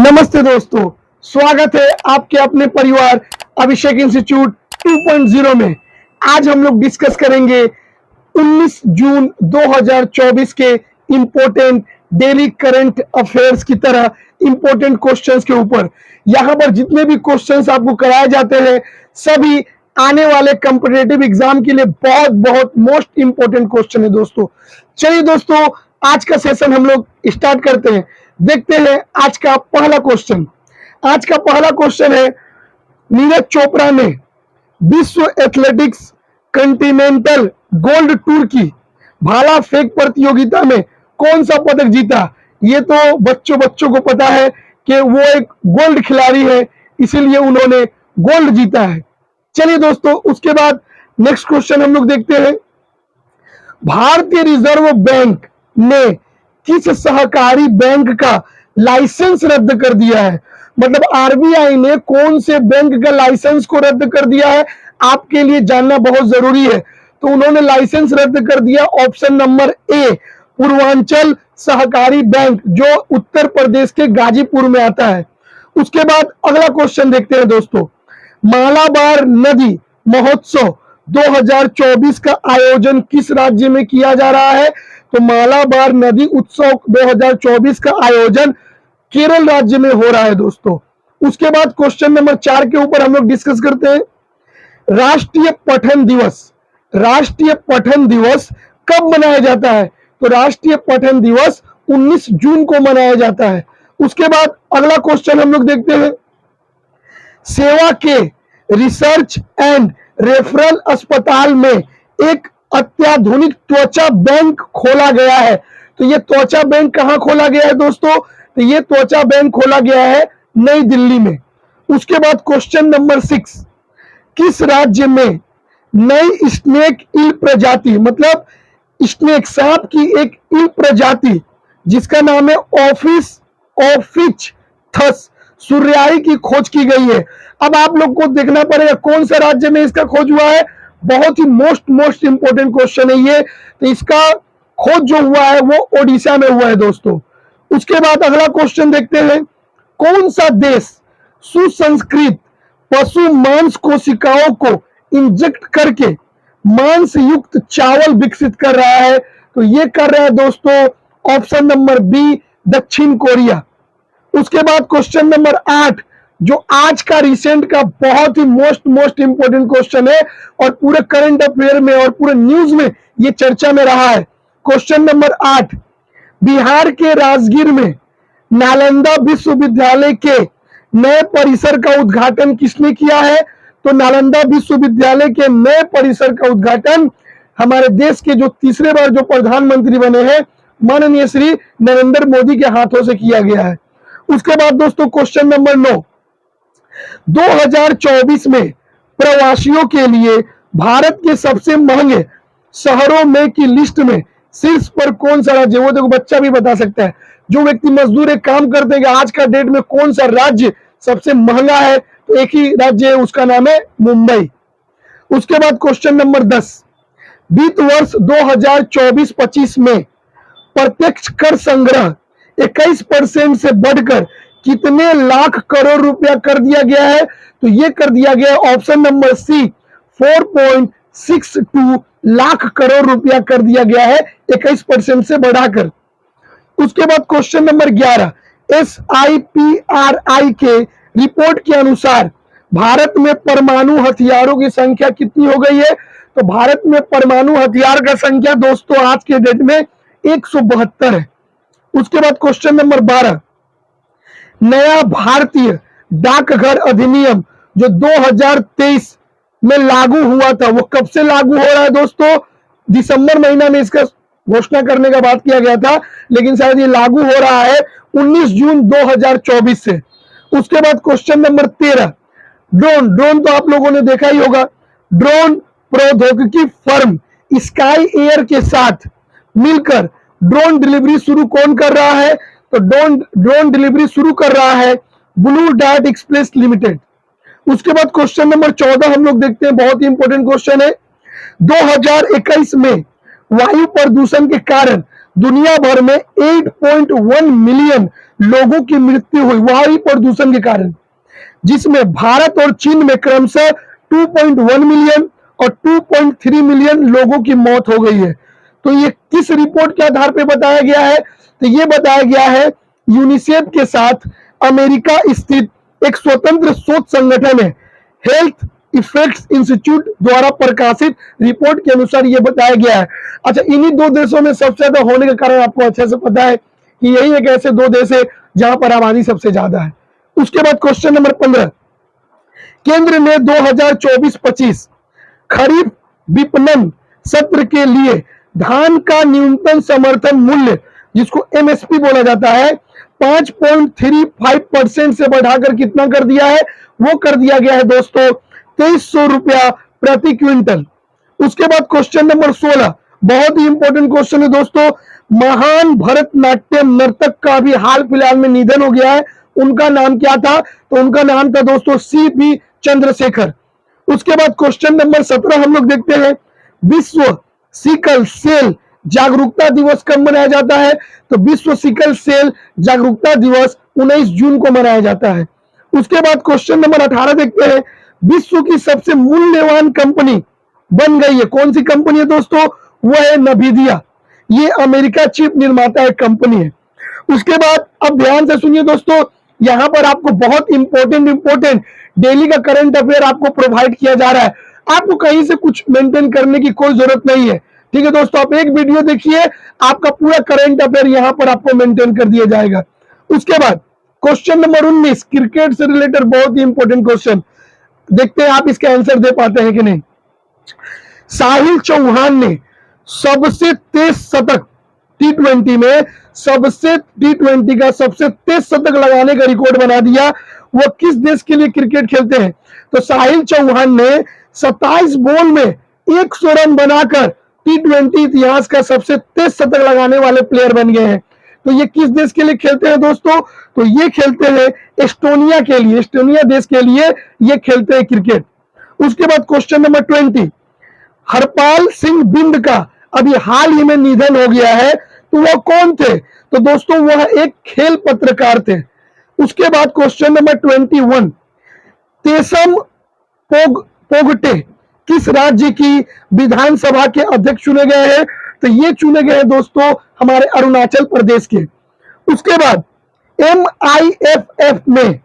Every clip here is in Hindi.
नमस्ते दोस्तों, स्वागत है आपके अपने परिवार अभिषेक इंस्टीट्यूट 2.0 में। आज हम लोग डिस्कस करेंगे 19 जून 2024 के इंपॉर्टेंट डेली करंट अफेयर्स की तरह इंपॉर्टेंट क्वेश्चंस के ऊपर। यहाँ पर जितने भी क्वेश्चंस आपको कराए जाते हैं सभी आने वाले कॉम्पिटिटिव एग्जाम के लिए बहुत बहुत मोस्ट इंपॉर्टेंट क्वेश्चन है दोस्तों। चलिए दोस्तों, आज का सेशन हम लोग स्टार्ट करते हैं। देखते हैं आज का पहला क्वेश्चन। आज का पहला क्वेश्चन है, नीरज चोपड़ा ने विश्व एथलेटिक्स कॉन्टिनेंटल गोल्ड टूर की भाला फेंक प्रतियोगिता में कौन सा पदक जीता? ये तो बच्चों को पता है कि वो एक गोल्ड खिलाड़ी है, इसीलिए उन्होंने गोल्ड जीता है। चलिए दोस्तों, उसके बाद नेक्स्ट क्वेश्चन हम लोग देखते हैं। भारतीय रिजर्व बैंक ने किस सहकारी बैंक का लाइसेंस रद्द कर दिया है? मतलब आरबीआई ने कौन से बैंक का लाइसेंस को रद्द कर दिया है, आपके लिए जानना बहुत जरूरी है। तो उन्होंने लाइसेंस रद्द कर दिया ऑप्शन नंबर ए, पूर्वांचल सहकारी बैंक, जो उत्तर प्रदेश के गाजीपुर में आता है। उसके बाद अगला क्वेश्चन देखते हैं दोस्तों। मालाबार नदी महोत्सव 2024 का आयोजन किस राज्य में किया जा रहा है? तो मालाबार नदी उत्सव 2024 का आयोजन केरल राज्य में हो रहा है दोस्तों। उसके बाद क्वेश्चन नंबर 4 के ऊपर हम लोग डिस्कस करते हैं। राष्ट्रीय पठन दिवस, राष्ट्रीय पठन दिवस कब मनाया जाता है? तो राष्ट्रीय पठन दिवस 19 जून को मनाया जाता है। उसके बाद अगला क्वेश्चन हम लोग देखते हैं। सेवा के रिसर्च एंड रेफरल अस्पताल में एक अत्याधुनिक त्वचा बैंक खोला गया है। तो ये त्वचा बैंक कहां खोला गया है दोस्तों? तो ये त्वचा बैंक खोला गया है नई दिल्ली में। उसके बाद क्वेश्चन नंबर 6, किस राज्य में नई स्नेक इल प्रजाति, मतलब स्नेक सांप की एक इल प्रजाति जिसका नाम है ऑफिच थस सूर्याई की खोज की गई है? अब आप लोग को देखना पड़ेगा कौन सा राज्य में इसका खोज हुआ है। बहुत ही मोस्ट इंपोर्टेंट क्वेश्चन है ये। तो इसका खोज जो हुआ है वो ओडिशा में हुआ है दोस्तों। उसके बाद अगला क्वेश्चन देखते हैं। कौन सा देश सुसंस्कृत पशु मांस कोशिकाओं को इंजेक्ट करके मांस युक्त चावल विकसित कर रहा है? तो ये कर रहा है दोस्तों ऑप्शन नंबर बी, दक्षिण कोरिया। उसके बाद क्वेश्चन नंबर 8, जो आज का रिसेंट का बहुत ही मोस्ट इंपोर्टेंट क्वेश्चन है और पूरे करंट अफेयर में और पूरे न्यूज में ये चर्चा में रहा है। क्वेश्चन नंबर 8, बिहार के राजगीर में नालंदा विश्वविद्यालय के नए परिसर का उद्घाटन किसने किया है? तो नालंदा विश्वविद्यालय के नए परिसर का उद्घाटन हमारे देश के जो तीसरे बार जो प्रधानमंत्री बने हैं माननीय श्री नरेंद्र मोदी के हाथों से किया गया है। उसके बाद दोस्तों क्वेश्चन नंबर 9, 2024 में प्रवासियों के लिए भारत के सबसे महंगे शहरों में की लिस्ट में शीर्ष पर कौन सा राज्य? वो देखो बच्चा भी बता सकता है। जो व्यक्ति मजदूर एक काम करते हैं आज का डेट में कौन सा राज्य सबसे महंगा है? तो एक ही राज्य है, उसका नाम है मुंबई। उसके बाद क्वेश्चन नंबर 10, वित्त वर्ष 2024-25 में प्रत्यक्ष कर संग्रह 21% से बढ़कर कितने लाख करोड़ रुपया कर दिया गया है? तो ये कर दिया गया option number C, 4.62 lakh crore रुपया कर दिया गया है 21% से बढ़ाकर। उसके बाद क्वेश्चन नंबर 11, SIPRI के रिपोर्ट के अनुसार भारत में परमाणु हथियारों की संख्या कितनी हो गई है? तो भारत में परमाणु हथियार का संख्या दोस्तों आज के डेट में 172 है। उसके बाद क्वेश्चन नंबर 12, नया भारतीय डाकघर अधिनियम जो 2023 में लागू हुआ था वो कब से लागू हो रहा है दोस्तों? दिसंबर महीना में इसका घोषणा करने का बात किया गया था, लेकिन शायद ये लागू हो रहा है 19 जून 2024 से। उसके बाद क्वेश्चन नंबर 13, ड्रोन तो आप लोगों ने देखा ही होगा। ड्रोन प्रौद्योगिकी फर्म स्काई एयर के साथ मिलकर ड्रोन डिलीवरी शुरू कौन कर रहा है? तो ड्रोन डिलीवरी शुरू कर रहा है ब्लू डार्ट एक्सप्रेस लिमिटेड। उसके बाद क्वेश्चन नंबर 14 हम लोग देखते हैं, बहुत ही इंपॉर्टेंट क्वेश्चन है। 2021 में वायु प्रदूषण के कारण दुनिया भर में 8.1 मिलियन लोगों की मृत्यु हुई वायु प्रदूषण के कारण, जिसमें भारत और चीन में क्रमशः 2.1 मिलियन और 2.3 मिलियन लोगों की मौत हो गई है। तो ये किस रिपोर्ट के आधार पर बताया गया है? तो ये बताया गया है यूनिसेफ के साथ अमेरिका स्थित एक स्वतंत्र शोध संगठन है, हेल्थ इफेक्ट्स इंस्टीट्यूट द्वारा प्रकाशित रिपोर्ट के अनुसार यह बताया गया है। अच्छा, इन्हीं दो देशों में सबसे ज्यादा होने के कारण आपको अच्छे से पता है कि यही एक ऐसे दो देश है जहां पर आबादी सबसे ज्यादा है। उसके बाद क्वेश्चन नंबर 15, केंद्र ने 2024-25 खरीफ विपणन सत्र के लिए धान का न्यूनतम समर्थन मूल्य, जिसको एमएसपी बोला जाता है, 5.35% से बढ़ाकर कितना कर दिया है? वो कर दिया गया है दोस्तों 2300 रुपया प्रति क्विंटल। उसके बाद क्वेश्चन नंबर 16, बहुत ही इंपॉर्टेंट क्वेश्चन है दोस्तों। महान भरतनाट्यम नर्तक का भी हाल फिलहाल में निधन हो गया है, उनका नाम क्या था? तो उनका नाम था दोस्तों सी.पी. चंद्रशेखर। उसके बाद क्वेश्चन नंबर 17 हम लोग देखते हैं, विश्व सिकल सेल जागरूकता दिवस कब मनाया जाता है? तो विश्व सिकल सेल जागरूकता दिवस 19 जून को मनाया जाता है। उसके बाद क्वेश्चन नंबर 18 देखते हैं, विश्व की सबसे मूल्यवान कंपनी बन गई है, कौन सी कंपनी है दोस्तों? वो है नवीदिया, ये अमेरिका चिप निर्माता एक कंपनी है। उसके बाद अब ध्यान से सुनिए दोस्तों, यहां पर आपको बहुत इंपॉर्टेंट डेली का करंट अफेयर आपको प्रोवाइड किया जा रहा है। आपको कहीं से कुछ मेंटेन करने की कोई जरूरत नहीं है, ठीक है दोस्तों। आप एक वीडियो देखिए, आपका पूरा करंट अफेयर यहां पर आपको मेंटेन कर दिया जाएगा। उसके बाद क्वेश्चन नंबर 19, क्रिकेट से रिलेटेड बहुत ही इंपॉर्टेंट क्वेश्चन, देखते हैं आप इसका आंसर दे पाते हैं कि नहीं। साहिल चौहान ने सबसे तेज शतक टी20 में, टी20 का सबसे तेज शतक लगाने का रिकॉर्ड बना दिया। वो किस देश के लिए क्रिकेट खेलते हैं? तो साहिल चौहान ने 27 बॉल में 100 रन बनाकर टी20 इतिहास का सबसे तेज शतक लगाने वाले प्लेयर बन गए हैं। तो ये किस देश के लिए खेलते हैं दोस्तों? तो ये खेलते हैं एस्टोनिया के लिए, एस्टोनिया देश के लिए ये खेलते हैं क्रिकेट। उसके बाद क्वेश्चन नंबर 20, हरपाल सिंह बिंद का अभी हाल ही में निधन हो गया है, तो वह कौन थे? तो दोस्तों वह एक खेल पत्रकार थे। उसके बाद क्वेश्चन नंबर 21, तेसम पोगटे किस राज्य की विधानसभा के अध्यक्ष चुने गए हैं? तो ये चुने गए हैं दोस्तों हमारे अरुणाचल प्रदेश के। उसके बाद MIFF में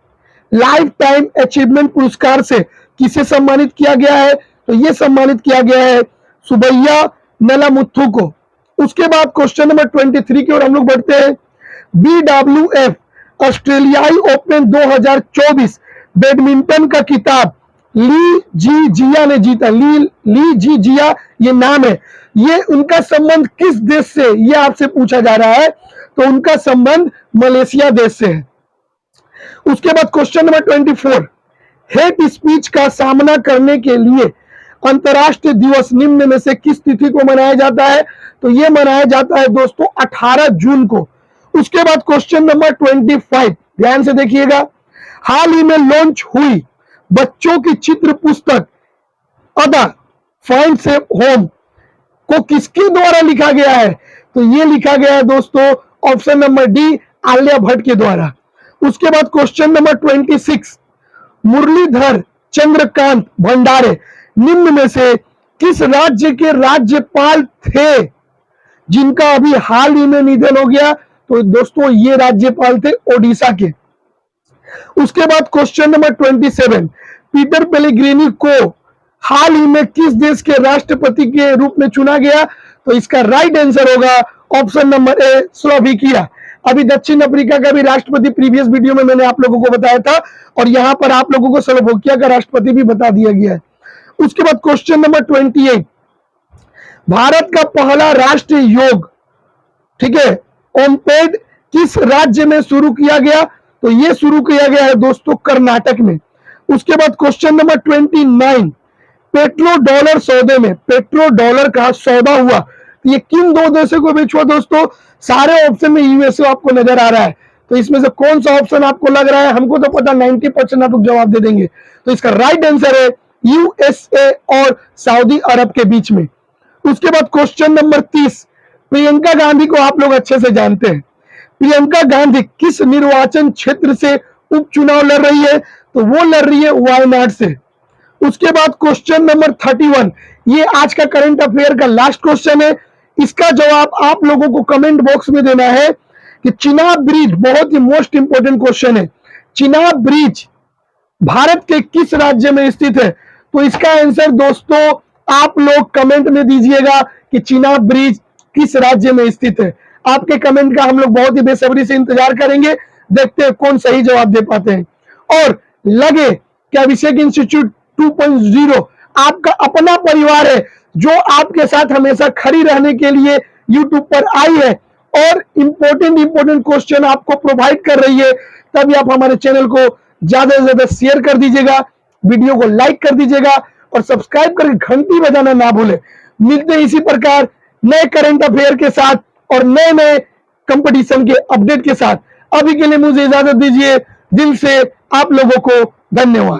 लाइफ टाइम अचीवमेंट पुरस्कार से किसे सम्मानित किया गया है? तो ये सम्मानित किया गया है सुबैया नलामुथु को। उसके बाद क्वेश्चन नंबर 23 की ओर हम लोग बढ़ते हैं, BWF ऑस्ट्रेलियाई ओपन 2024 बैडमिंटन का खिताब ली जी जिया ने जीता। ली जी जिया ये नाम है, ये उनका संबंध किस देश से, ये आपसे पूछा जा रहा है। तो उनका संबंध मलेशिया देश से है। उसके बाद क्वेश्चन नंबर 24, हेट स्पीच का सामना करने के लिए अंतरराष्ट्रीय दिवस निम्न में से किस तिथि को मनाया जाता है? तो यह मनाया जाता है दोस्तों 18 जून को। उसके बाद क्वेश्चन नंबर 25, ध्यान से देखिएगा, हाल ही में लॉन्च हुई बच्चों की चित्र पुस्तक अदा फाइंड सेफ होम को किसके द्वारा लिखा गया है? तो यह लिखा गया है दोस्तों option number D, Alia Bhatt के द्वारा। उसके बाद क्वेश्चन नंबर 26, मुरलीधर चंद्रकांत भंडारे निम्न में से किस राज्य के राज्यपाल थे जिनका अभी हाल ही में निधन हो गया? तो दोस्तों ये राज्यपाल थे ओडिशा के। उसके बाद क्वेश्चन नंबर 27, पीटर पेलेग्रिनी को हाल ही में किस देश के राष्ट्रपति के रूप में चुना गया? तो इसका राइट आंसर होगा ऑप्शन नंबर ए, स्लोवाकिया। अभी दक्षिण अफ्रीका का भी राष्ट्रपति प्रीवियस वीडियो में मैंने आप लोगों को बताया था, और यहां पर आप लोगों को स्लोवाकिया का राष्ट्रपति भी बता दिया गया है। उसके बाद क्वेश्चन नंबर 28, भारत का पहला राष्ट्रीय योग, ठीक है, ओमपेड किस राज्य में शुरू किया गया? तो यह शुरू किया गया है दोस्तों कर्नाटक में। उसके बाद क्वेश्चन नंबर 29, पेट्रो डॉलर सौदे में, पेट्रो डॉलर का सौदा हुआ, ये किन दो देशों को बीच हुआ दोस्तों? सारे ऑप्शन में यूएसए आपको नजर आ रहा है, तो इसमें से कौन सा ऑप्शन आपको लग रहा है? हमको तो पता 90% आप लोग जवाब दे देंगे। तो इसका राइट आंसर है यूएसए और सऊदी अरब के बीच में। उसके बाद क्वेश्चन नंबर 30, प्रियंका गांधी को आप लोग अच्छे से जानते हैं। प्रियंका गांधी किस निर्वाचन क्षेत्र से उपचुनाव लड़ रही है? तो वो लड़ रही है वायनाड से। उसके बाद क्वेश्चन नंबर 31, ये आज का करंट अफेयर का लास्ट क्वेश्चन है। इसका जवाब आप लोगों को कमेंट बॉक्स में देना है कि चिनाब ब्रिज, बहुत ही मोस्ट इंपोर्टेंट क्वेश्चन है, चिनाब ब्रिज भारत के किस राज्य में स्थित है? तो इसका आंसर दोस्तों आप लोग कमेंट में दीजिएगा कि चिनाब ब्रिज किस राज्य में स्थित है। आपके कमेंट का हम लोग बहुत ही बेसब्री से इंतजार करेंगे, देखते हैं कौन सही जवाब दे पाते हैं। और लगे कि अभिषेक इंस्टीट्यूट 2.0 आपका अपना परिवार है, जो आपके साथ हमेशा खड़ी रहने के लिए यूट्यूब पर आई है और इंपोर्टेंट क्वेश्चन आपको प्रोवाइड कर रही है, तभी आप हमारे चैनल को ज्यादा से ज्यादा शेयर कर दीजिएगा, वीडियो को लाइक कर दीजिएगा और सब्सक्राइब करके घंटी बजाना ना भूले। मिलते हैं इसी प्रकार नए करंट अफेयर के साथ और नए नए कंपटीशन के अपडेट के साथ। अभी के लिए मुझे इजाजत दीजिए, दिल से आप लोगों को धन्यवाद।